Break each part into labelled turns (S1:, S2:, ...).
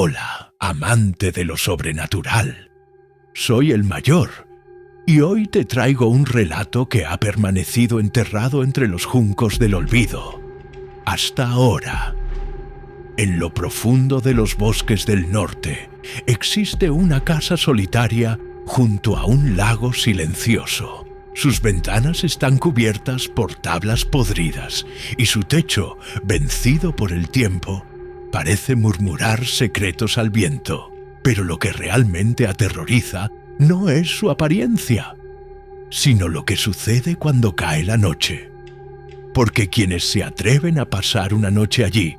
S1: Hola, amante de lo sobrenatural. Soy el mayor, y hoy te traigo un relato que ha permanecido enterrado entre los juncos del olvido. Hasta ahora. En lo profundo de los bosques del norte existe una casa solitaria junto a un lago silencioso. Sus ventanas están cubiertas por tablas podridas y su techo, vencido por el tiempo, parece murmurar secretos al viento. Pero lo que realmente aterroriza no es su apariencia, sino lo que sucede cuando cae la noche. Porque quienes se atreven a pasar una noche allí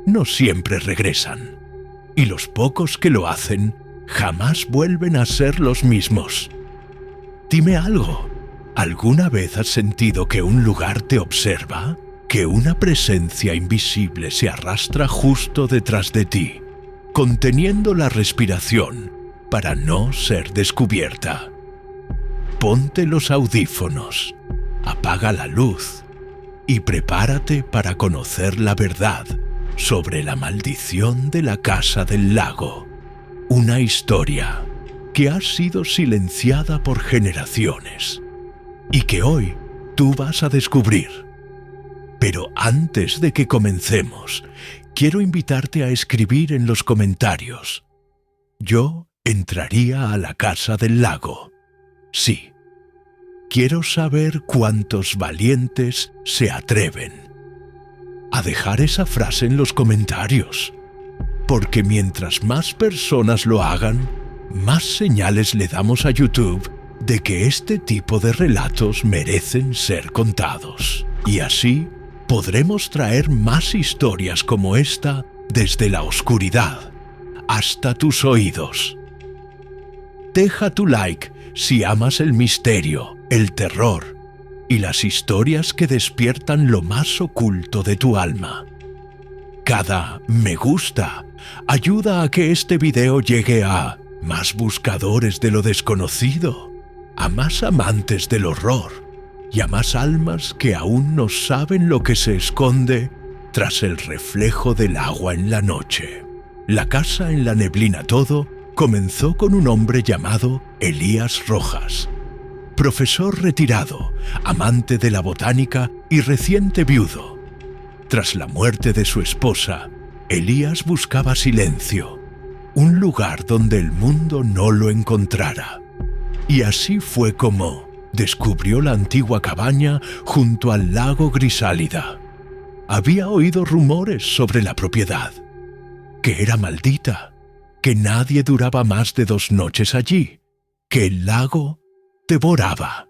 S1: no siempre regresan, y los pocos que lo hacen jamás vuelven a ser los mismos. Dime algo, ¿alguna vez has sentido que un lugar te observa? ¿Que una presencia invisible se arrastra justo detrás de ti, conteniendo la respiración para no ser descubierta? Ponte los audífonos, apaga la luz y prepárate para conocer la verdad sobre la maldición de la Casa del Lago. Una historia que ha sido silenciada por generaciones y que hoy tú vas a descubrir. Pero antes de que comencemos, quiero invitarte a escribir en los comentarios: yo entraría a la Casa del Lago. Sí. Quiero saber cuántos valientes se atreven a dejar esa frase en los comentarios, porque mientras más personas lo hagan, más señales le damos a YouTube de que este tipo de relatos merecen ser contados. Y así podremos traer más historias como esta desde la oscuridad hasta tus oídos. Deja tu like si amas el misterio, el terror y las historias que despiertan lo más oculto de tu alma. Cada me gusta ayuda a que este video llegue a más buscadores de lo desconocido, a más amantes del horror y a más almas que aún no saben lo que se esconde tras el reflejo del agua en la noche. La casa en la neblina todo comenzó con un hombre llamado Elías Rojas, profesor retirado, amante de la botánica y reciente viudo. Tras la muerte de su esposa, Elías buscaba silencio, un lugar donde el mundo no lo encontrara. Y así fue como descubrió la antigua cabaña junto al lago Grisálida. Había oído rumores sobre la propiedad, que era maldita, que nadie duraba más de 2 noches allí, que el lago devoraba.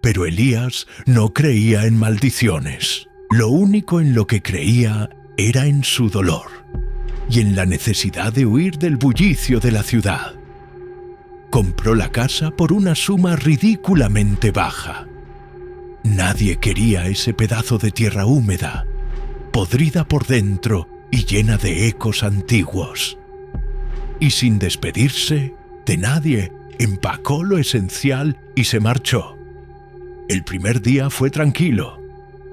S1: Pero Elías no creía en maldiciones. Lo único en lo que creía era en su dolor y en la necesidad de huir del bullicio de la ciudad. Compró la casa por una suma ridículamente baja. Nadie quería ese pedazo de tierra húmeda, podrida por dentro y llena de ecos antiguos. Y sin despedirse de nadie, empacó lo esencial y se marchó. El primer día fue tranquilo.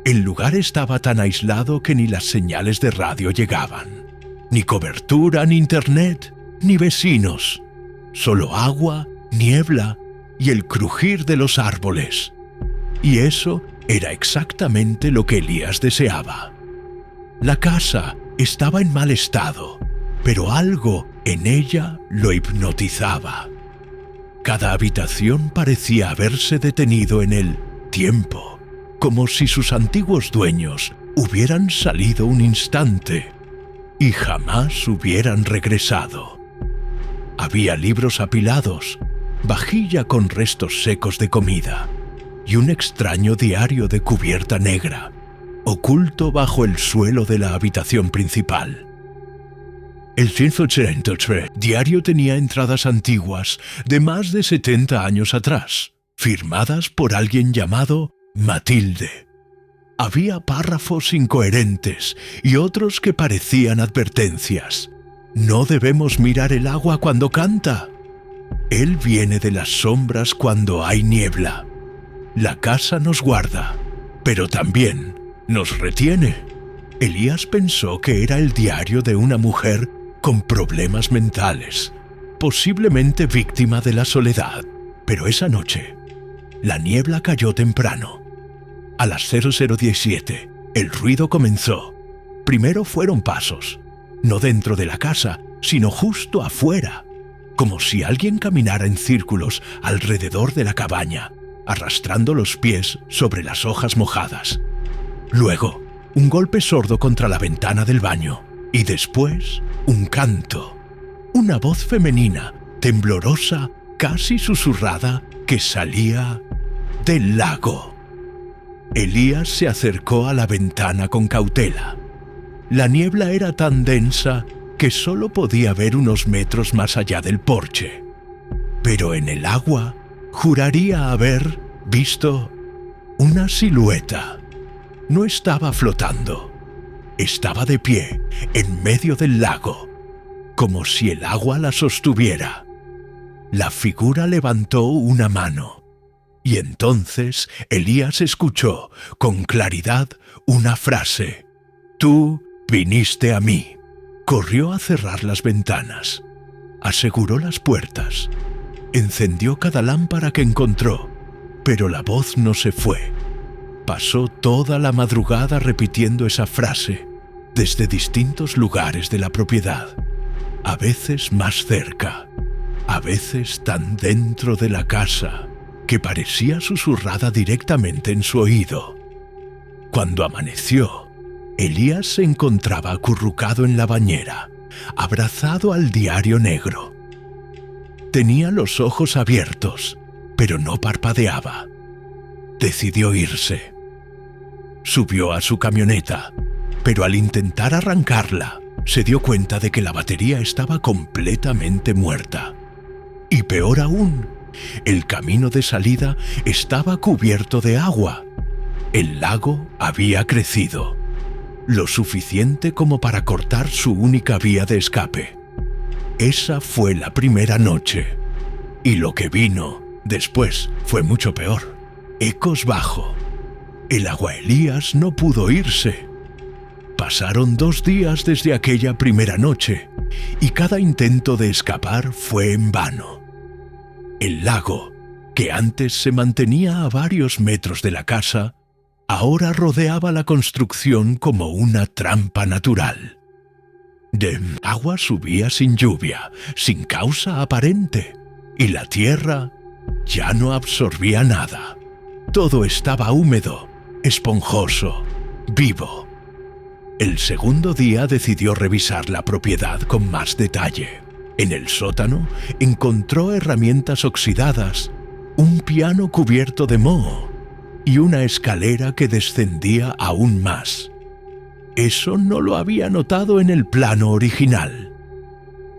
S1: El lugar estaba tan aislado que ni las señales de radio llegaban. Ni cobertura, ni internet, ni vecinos. Solo agua, niebla y el crujir de los árboles. Y eso era exactamente lo que Elías deseaba. La casa estaba en mal estado, pero algo en ella lo hipnotizaba. Cada habitación parecía haberse detenido en el tiempo, como si sus antiguos dueños hubieran salido un instante y jamás hubieran regresado. Había libros apilados, vajilla con restos secos de comida y un extraño diario de cubierta negra, oculto bajo el suelo de la habitación principal. El 583 diario tenía entradas antiguas de más de 70 años atrás, firmadas por alguien llamado Matilde. Había párrafos incoherentes y otros que parecían advertencias. No debemos mirar el agua cuando canta. Él viene de las sombras cuando hay niebla. La casa nos guarda, pero también nos retiene. Elías pensó que era el diario de una mujer con problemas mentales, posiblemente víctima de la soledad. Pero esa noche, la niebla cayó temprano. A las 00:17, el ruido comenzó. Primero fueron pasos, no dentro de la casa, sino justo afuera, como si alguien caminara en círculos alrededor de la cabaña, arrastrando los pies sobre las hojas mojadas. Luego, un golpe sordo contra la ventana del baño, y después, un canto. Una voz femenina, temblorosa, casi susurrada, que salía del lago. Elías se acercó a la ventana con cautela. La niebla era tan densa que solo podía ver unos metros más allá del porche. Pero en el agua juraría haber visto una silueta. No estaba flotando. Estaba de pie en medio del lago, como si el agua la sostuviera. La figura levantó una mano, y entonces Elías escuchó con claridad una frase: «Tú viniste a mí». Corrió a cerrar las ventanas, aseguró las puertas, encendió cada lámpara que encontró, pero la voz no se fue. Pasó toda la madrugada repitiendo esa frase desde distintos lugares de la propiedad, a veces más cerca, a veces tan dentro de la casa que parecía susurrada directamente en su oído. Cuando amaneció, Elías se encontraba acurrucado en la bañera, abrazado al diario negro. Tenía los ojos abiertos, pero no parpadeaba. Decidió irse. Subió a su camioneta, pero al intentar arrancarla, se dio cuenta de que la batería estaba completamente muerta. Y peor aún, el camino de salida estaba cubierto de agua. El lago había crecido, lo suficiente como para cortar su única vía de escape. Esa fue la primera noche, y lo que vino después fue mucho peor. Ecos bajo. El agua Elías no pudo irse. Pasaron 2 días desde aquella primera noche, y cada intento de escapar fue en vano. El lago, que antes se mantenía a varios metros de la casa, ahora rodeaba la construcción como una trampa natural. De agua subía sin lluvia, sin causa aparente, y la tierra ya no absorbía nada. Todo estaba húmedo, esponjoso, vivo. El segundo día decidió revisar la propiedad con más detalle. En el sótano encontró herramientas oxidadas, un piano cubierto de moho y una escalera que descendía aún más. Eso no lo había notado en el plano original.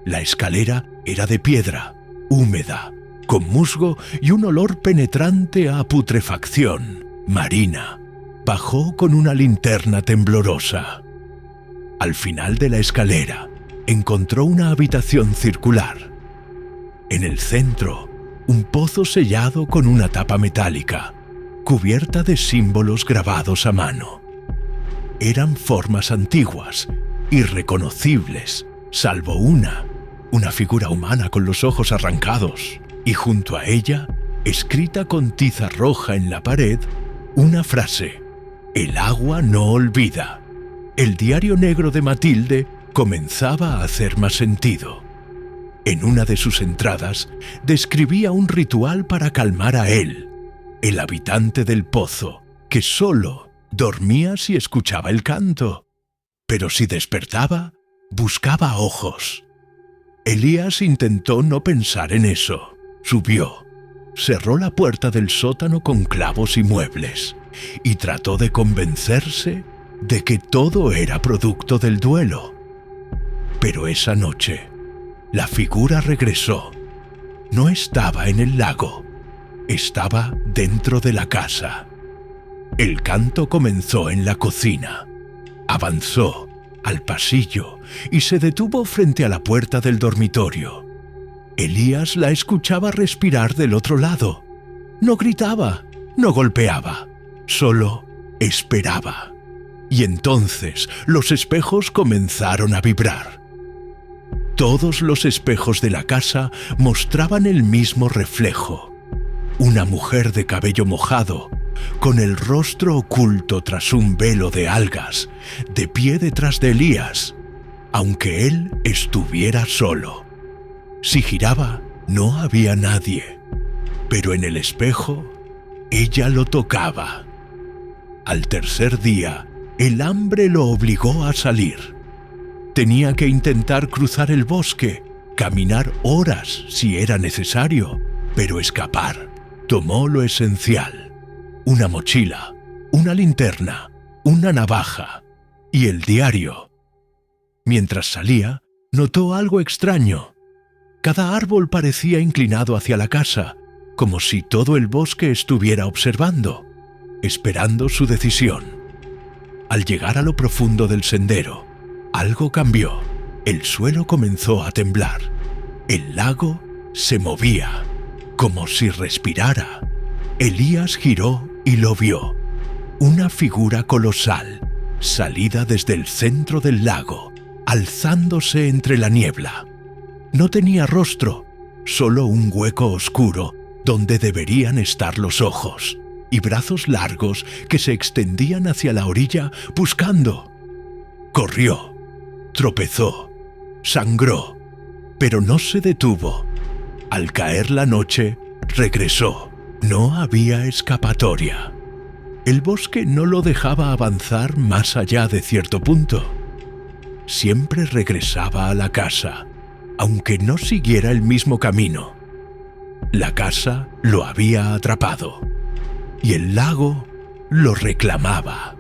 S1: La escalera era de piedra, húmeda, con musgo y un olor penetrante a putrefacción marina. Bajó con una linterna temblorosa. Al final de la escalera encontró una habitación circular. En el centro, un pozo sellado con una tapa metálica, cubierta de símbolos grabados a mano. Eran formas antiguas, irreconocibles, salvo una figura humana con los ojos arrancados, y junto a ella, escrita con tiza roja en la pared, una frase: «El agua no olvida». El diario negro de Matilde comenzaba a hacer más sentido. En una de sus entradas describía un ritual para calmar a él, el habitante del pozo, que solo dormía si escuchaba el canto, pero si despertaba, buscaba ojos. Elías intentó no pensar en eso. Subió, cerró la puerta del sótano con clavos y muebles, y trató de convencerse de que todo era producto del duelo. Pero esa noche, la figura regresó. No estaba en el lago, estaba dentro de la casa. El canto comenzó en la cocina, avanzó al pasillo y se detuvo frente a la puerta del dormitorio. Elías la escuchaba respirar del otro lado. No gritaba, no golpeaba, solo esperaba. Y entonces los espejos comenzaron a vibrar. Todos los espejos de la casa mostraban el mismo reflejo. Una mujer de cabello mojado, con el rostro oculto tras un velo de algas, de pie detrás de Elías, aunque él estuviera solo. Si giraba, no había nadie, pero en el espejo, ella lo tocaba. Al tercer día, el hambre lo obligó a salir. Tenía que intentar cruzar el bosque, caminar horas si era necesario, pero escapar. Tomó lo esencial: una mochila, una linterna, una navaja y el diario. Mientras salía, notó algo extraño. Cada árbol parecía inclinado hacia la casa, como si todo el bosque estuviera observando, esperando su decisión. Al llegar a lo profundo del sendero, algo cambió. El suelo comenzó a temblar. El lago se movía, como si respirara. Elías giró y lo vio. Una figura colosal, salida desde el centro del lago, alzándose entre la niebla. No tenía rostro, solo un hueco oscuro donde deberían estar los ojos, y brazos largos que se extendían hacia la orilla buscando. Corrió, tropezó, sangró, pero no se detuvo. Al caer la noche, regresó. No había escapatoria. El bosque no lo dejaba avanzar más allá de cierto punto. Siempre regresaba a la casa, aunque no siguiera el mismo camino. La casa lo había atrapado, y el lago lo reclamaba.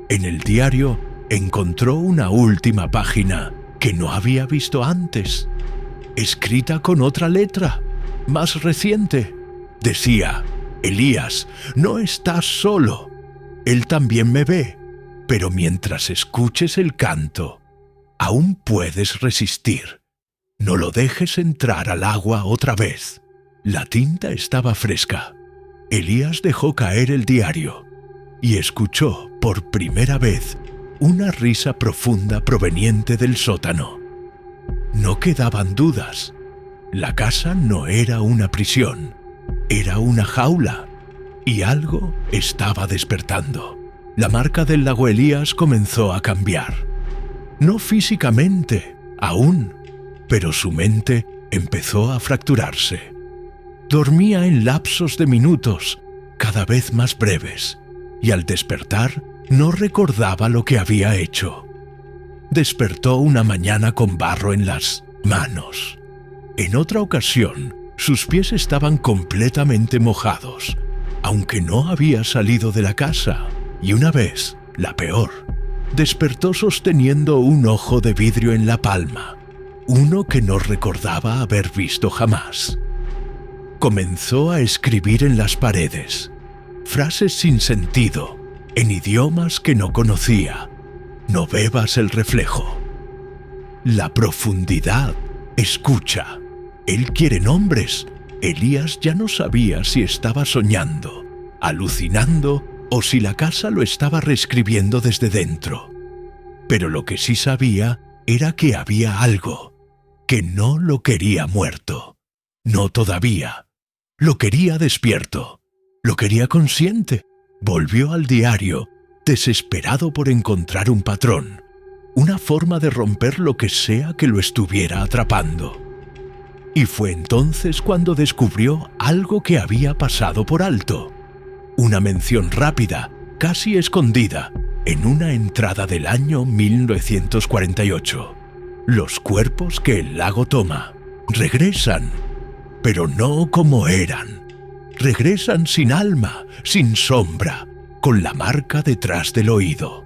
S1: En el diario encontró una última página que no había visto antes, escrita con otra letra, más reciente. Decía: Elías, no estás solo. Él también me ve, pero mientras escuches el canto, aún puedes resistir. No lo dejes entrar al agua otra vez. La tinta estaba fresca. Elías dejó caer el diario y escuchó por primera vez una risa profunda proveniente del sótano. No quedaban dudas. La casa no era una prisión, era una jaula, y algo estaba despertando. La marca del lago Elías comenzó a cambiar. No físicamente, aún, pero su mente empezó a fracturarse. Dormía en lapsos de minutos, cada vez más breves, y al despertar no recordaba lo que había hecho. Despertó una mañana con barro en las manos. En otra ocasión, sus pies estaban completamente mojados, aunque no había salido de la casa. Y una vez, la peor, despertó sosteniendo un ojo de vidrio en la palma, uno que no recordaba haber visto jamás. Comenzó a escribir en las paredes, frases sin sentido, en idiomas que no conocía. No bebas el reflejo. La profundidad escucha. Él quiere nombres. Elías ya no sabía si estaba soñando, alucinando o si la casa lo estaba reescribiendo desde dentro. Pero lo que sí sabía era que había algo, que no lo quería muerto. No todavía. Lo quería despierto. Lo quería consciente. Volvió al diario, desesperado por encontrar un patrón, una forma de romper lo que sea que lo estuviera atrapando. Y fue entonces cuando descubrió algo que había pasado por alto. Una mención rápida, casi escondida, en una entrada del año 1948. Los cuerpos que el lago toma regresan, pero no como eran. Regresan sin alma, sin sombra, con la marca detrás del oído.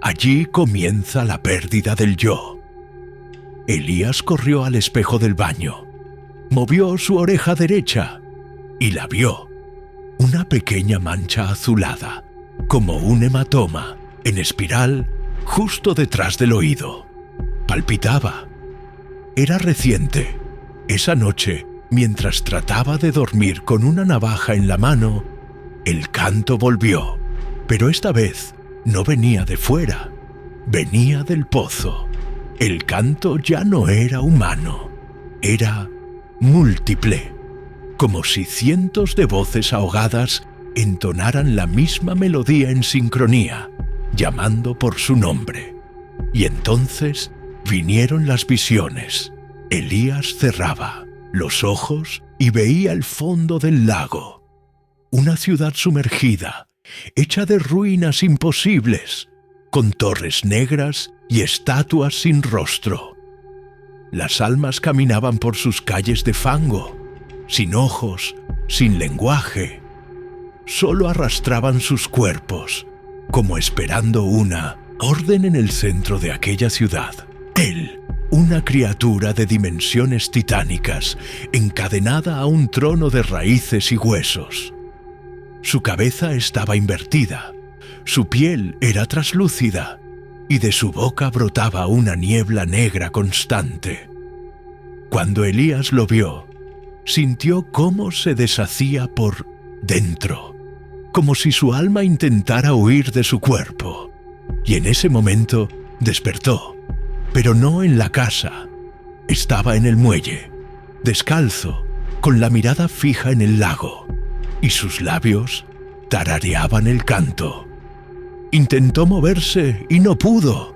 S1: Allí comienza la pérdida del yo. Elías corrió al espejo del baño. Movió su oreja derecha y la vio. Una pequeña mancha azulada, como un hematoma, en espiral, justo detrás del oído. Palpitaba. Era reciente. Esa noche, mientras trataba de dormir con una navaja en la mano, el canto volvió, pero esta vez no venía de fuera, venía del pozo. El canto ya no era humano, era múltiple, como si cientos de voces ahogadas entonaran la misma melodía en sincronía, llamando por su nombre. Y entonces vinieron las visiones. Elías cerraba los ojos y veía el fondo del lago. Una ciudad sumergida, hecha de ruinas imposibles, con torres negras y estatuas sin rostro. Las almas caminaban por sus calles de fango, sin ojos, sin lenguaje. Solo arrastraban sus cuerpos, como esperando una orden en el centro de aquella ciudad. Él, una criatura de dimensiones titánicas, encadenada a un trono de raíces y huesos. Su cabeza estaba invertida, su piel era traslúcida, y de su boca brotaba una niebla negra constante. Cuando Elías lo vio, sintió cómo se deshacía por dentro, como si su alma intentara huir de su cuerpo. Y en ese momento despertó, pero no en la casa. Estaba en el muelle, descalzo, con la mirada fija en el lago, y sus labios tarareaban el canto. Intentó moverse y no pudo.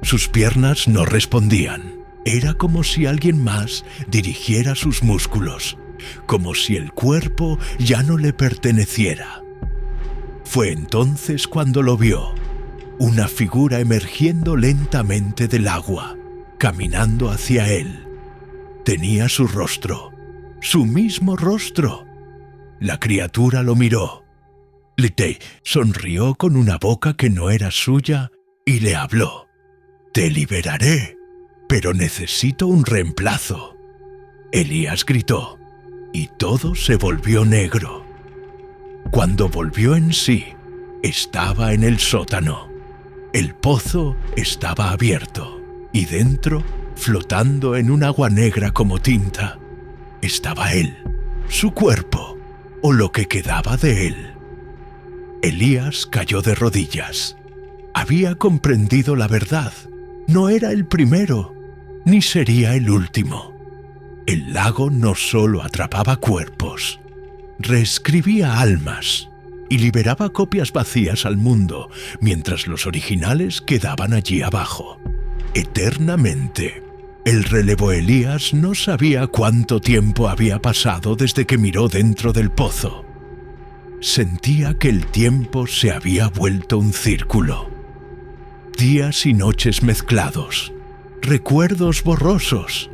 S1: Sus piernas no respondían. Era como si alguien más dirigiera sus músculos, como si el cuerpo ya no le perteneciera. Fue entonces cuando lo vio, una figura emergiendo lentamente del agua, caminando hacia él. Tenía su rostro, su mismo rostro. La criatura lo miró. Le sonrió con una boca que no era suya y le habló. «Te liberaré, pero necesito un reemplazo». Elías gritó, y todo se volvió negro. Cuando volvió en sí, estaba en el sótano. El pozo estaba abierto, y dentro, flotando en un agua negra como tinta, estaba él, su cuerpo, o lo que quedaba de él. Elías cayó de rodillas. Había comprendido la verdad. No era el primero, ni sería el último. El lago no solo atrapaba cuerpos, reescribía almas y liberaba copias vacías al mundo, mientras los originales quedaban allí abajo, eternamente. El relevo Elías no sabía cuánto tiempo había pasado desde que miró dentro del pozo. Sentía que el tiempo se había vuelto un círculo. Días y noches mezclados, recuerdos borrosos,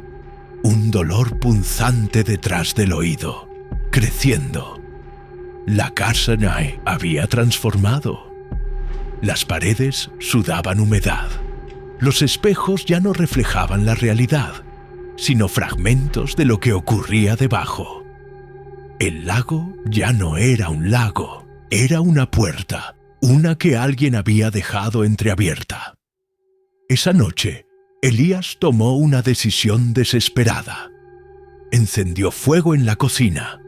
S1: un dolor punzante detrás del oído, creciendo. La casa había transformado. Las paredes sudaban humedad. Los espejos ya no reflejaban la realidad, sino fragmentos de lo que ocurría debajo. El lago ya no era un lago, era una puerta, una que alguien había dejado entreabierta. Esa noche, Elías tomó una decisión desesperada. Encendió fuego en la cocina,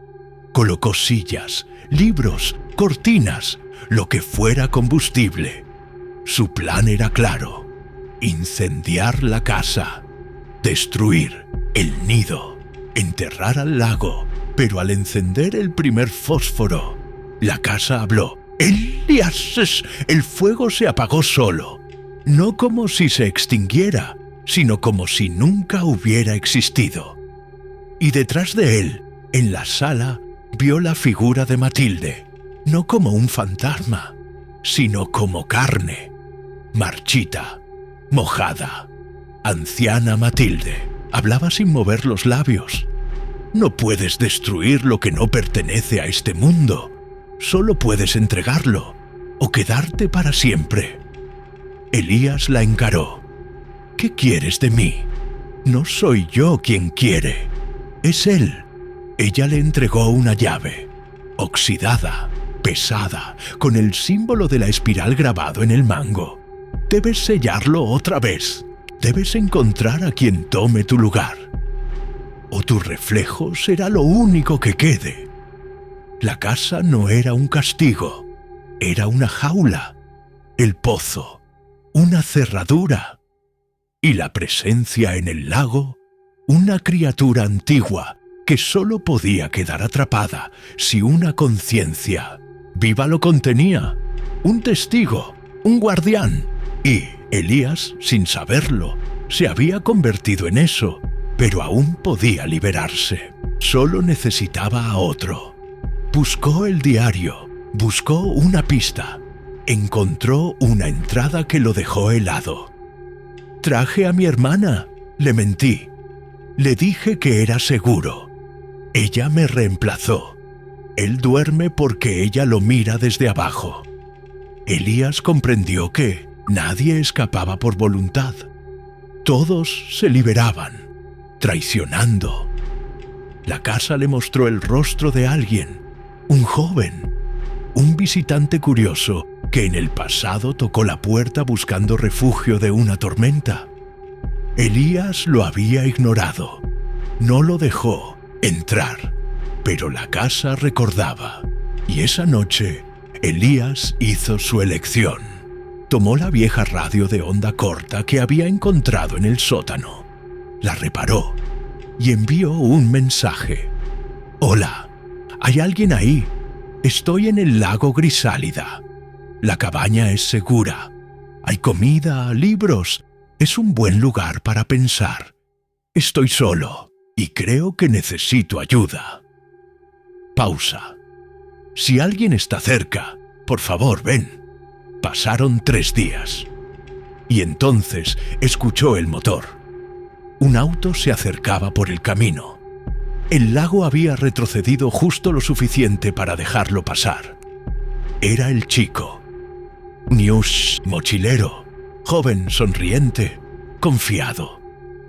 S1: colocó sillas, libros, cortinas, lo que fuera combustible. Su plan era claro: incendiar la casa, destruir el nido, enterrar al lago. Pero al encender el primer fósforo, la casa habló. «Elías, el fuego se apagó solo, no como si se extinguiera, sino como si nunca hubiera existido». Y detrás de él, en la sala, vio la figura de Matilde, no como un fantasma, sino como carne, marchita, mojada. Anciana Matilde, hablaba sin mover los labios. «No puedes destruir lo que no pertenece a este mundo. Solo puedes entregarlo o quedarte para siempre». Elías la encaró. «¿Qué quieres de mí? No soy yo quien quiere. Es él». Ella le entregó una llave, oxidada, pesada, con el símbolo de la espiral grabado en el mango. «Debes sellarlo otra vez. Debes encontrar a quien tome tu lugar. O tu reflejo será lo único que quede». La casa no era un castigo, era una jaula, el pozo, una cerradura. y la presencia en el lago, una criatura antigua que solo podía quedar atrapada si una conciencia viva lo contenía, un testigo, un guardián. Y Elías, sin saberlo, se había convertido en eso, pero aún podía liberarse. Solo necesitaba a otro. Buscó el diario, buscó una pista, encontró una entrada que lo dejó helado. Traje a mi hermana, le mentí. Le dije que era seguro. Ella me reemplazó. Él duerme porque ella lo mira desde abajo. Elías comprendió que nadie escapaba por voluntad. Todos se liberaban, traicionando. La casa le mostró el rostro de alguien, un joven, un visitante curioso que en el pasado tocó la puerta buscando refugio de una tormenta. Elías lo había ignorado, no lo dejó entrar, pero la casa recordaba. Y esa noche, Elías hizo su elección. Tomó la vieja radio de onda corta que había encontrado en el sótano, la reparó y envió un mensaje. «Hola, hay alguien ahí. Estoy en el lago Grisálida. La cabaña es segura. Hay comida, libros. Es un buen lugar para pensar. Estoy solo y creo que necesito ayuda». Pausa. «Si alguien está cerca, por favor, ven». Pasaron 3 días. Y entonces escuchó el motor. Un auto se acercaba por el camino. El lago había retrocedido justo lo suficiente para dejarlo pasar. Era el chico. Niush, mochilero, joven, sonriente, confiado,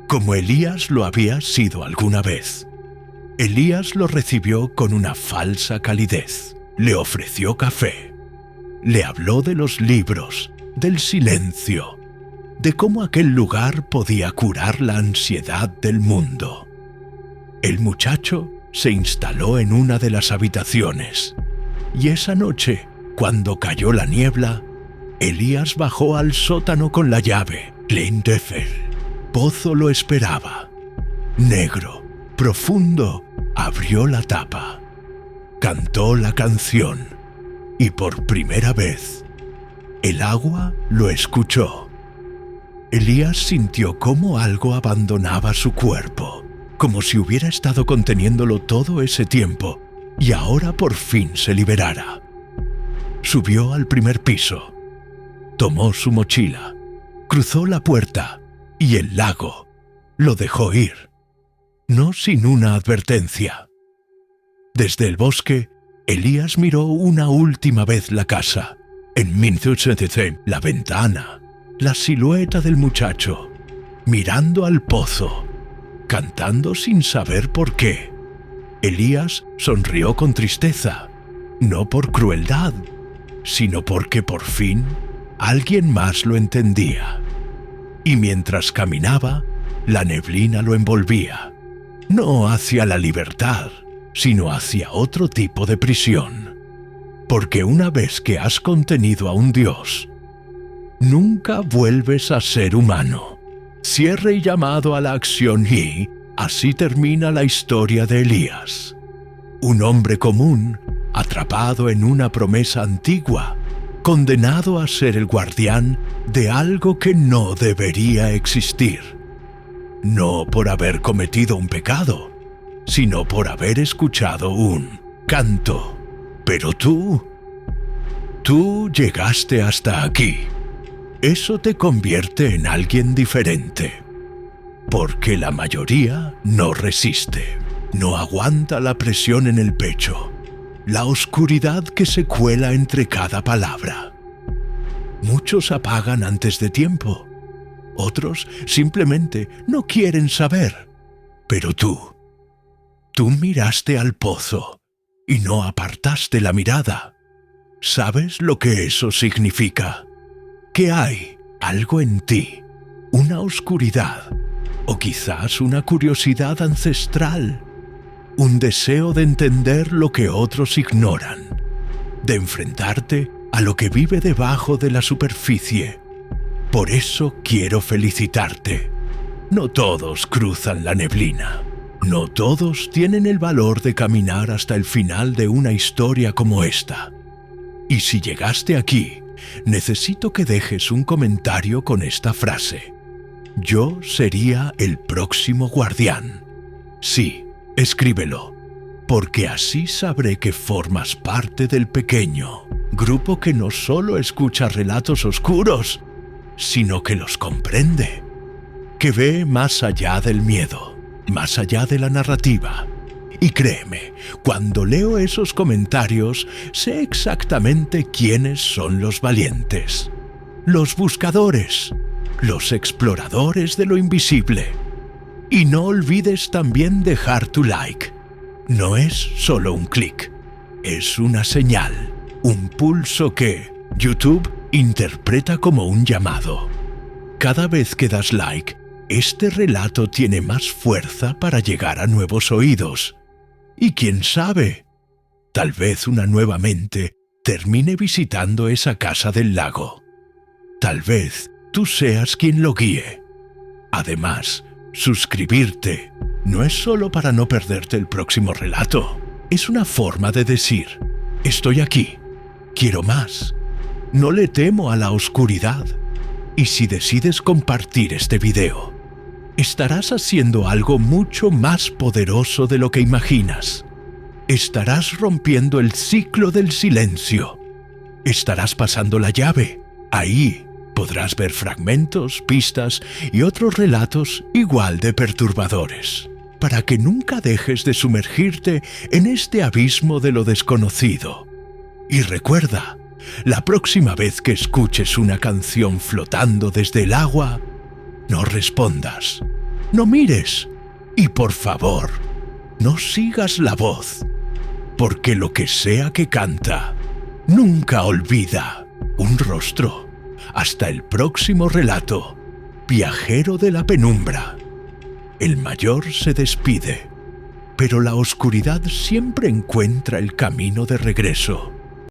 S1: como Elías lo había sido alguna vez. Elías lo recibió con una falsa calidez. Le ofreció café. Le habló de los libros, del silencio, de cómo aquel lugar podía curar la ansiedad del mundo. El muchacho se instaló en una de las habitaciones, y esa noche, cuando cayó la niebla, Elías bajó al sótano con la llave. Kleindefel, pozo lo esperaba. Negro, profundo, abrió la tapa. Cantó la canción. Y por primera vez, el agua lo escuchó. Elías sintió cómo algo abandonaba su cuerpo, como si hubiera estado conteniéndolo todo ese tiempo y ahora por fin se liberara. Subió al primer piso, tomó su mochila, cruzó la puerta y el lago lo dejó ir, no sin una advertencia. Desde el bosque, Elías miró una última vez la casa. En la ventana, la silueta del muchacho, mirando al pozo, cantando sin saber por qué. Elías sonrió con tristeza, no por crueldad, sino porque por fin alguien más lo entendía. Y mientras caminaba, la neblina lo envolvía, no hacia la libertad, sino hacia otro tipo de prisión. Porque una vez que has contenido a un dios, nunca vuelves a ser humano. Cierre y llamado a la acción y así termina la historia de Elías. Un hombre común, atrapado en una promesa antigua, condenado a ser el guardián de algo que no debería existir. No por haber cometido un pecado, sino por haber escuchado un canto. Pero tú llegaste hasta aquí. Eso te convierte en alguien diferente. Porque la mayoría no resiste, no aguanta la presión en el pecho, la oscuridad que se cuela entre cada palabra. Muchos apagan antes de tiempo, otros simplemente no quieren saber. Pero tú miraste al pozo y no apartaste la mirada. ¿Sabes lo que eso significa? Que hay algo en ti, una oscuridad, o quizás una curiosidad ancestral, un deseo de entender lo que otros ignoran, de enfrentarte a lo que vive debajo de la superficie, Por eso quiero felicitarte. No todos cruzan la neblina. No todos tienen el valor de caminar hasta el final de una historia como esta. Y si llegaste aquí, necesito que dejes un comentario con esta frase. Yo sería el próximo guardián. Sí, escríbelo, porque así sabré que formas parte del pequeño grupo que no solo escucha relatos oscuros, sino que los comprende, que ve más allá del miedo, más allá de la narrativa. Y créeme, cuando leo esos comentarios, sé exactamente quiénes son los valientes, los buscadores, los exploradores de lo invisible. Y no olvides también dejar tu like. No es solo un clic, es una señal, un pulso que YouTube interpreta como un llamado. Cada vez que das like, este relato tiene más fuerza para llegar a nuevos oídos. Y quién sabe, tal vez una nueva mente termine visitando esa casa del lago. Tal vez tú seas quien lo guíe. Además, suscribirte no es solo para no perderte el próximo relato. Es una forma de decir, estoy aquí, quiero más, no le temo a la oscuridad. Y si decides compartir este video, estarás haciendo algo mucho más poderoso de lo que imaginas. Estarás rompiendo el ciclo del silencio. Estarás pasando la llave. Ahí podrás ver fragmentos, pistas y otros relatos igual de perturbadores, para que nunca dejes de sumergirte en este abismo de lo desconocido. Y recuerda, la próxima vez que escuches una canción flotando desde el agua, no respondas, no mires y por favor, no sigas la voz, porque lo que sea que canta, nunca olvida un rostro. Hasta el próximo relato, Viajero de la Penumbra. El mayor se despide, pero la oscuridad siempre encuentra el camino de regreso.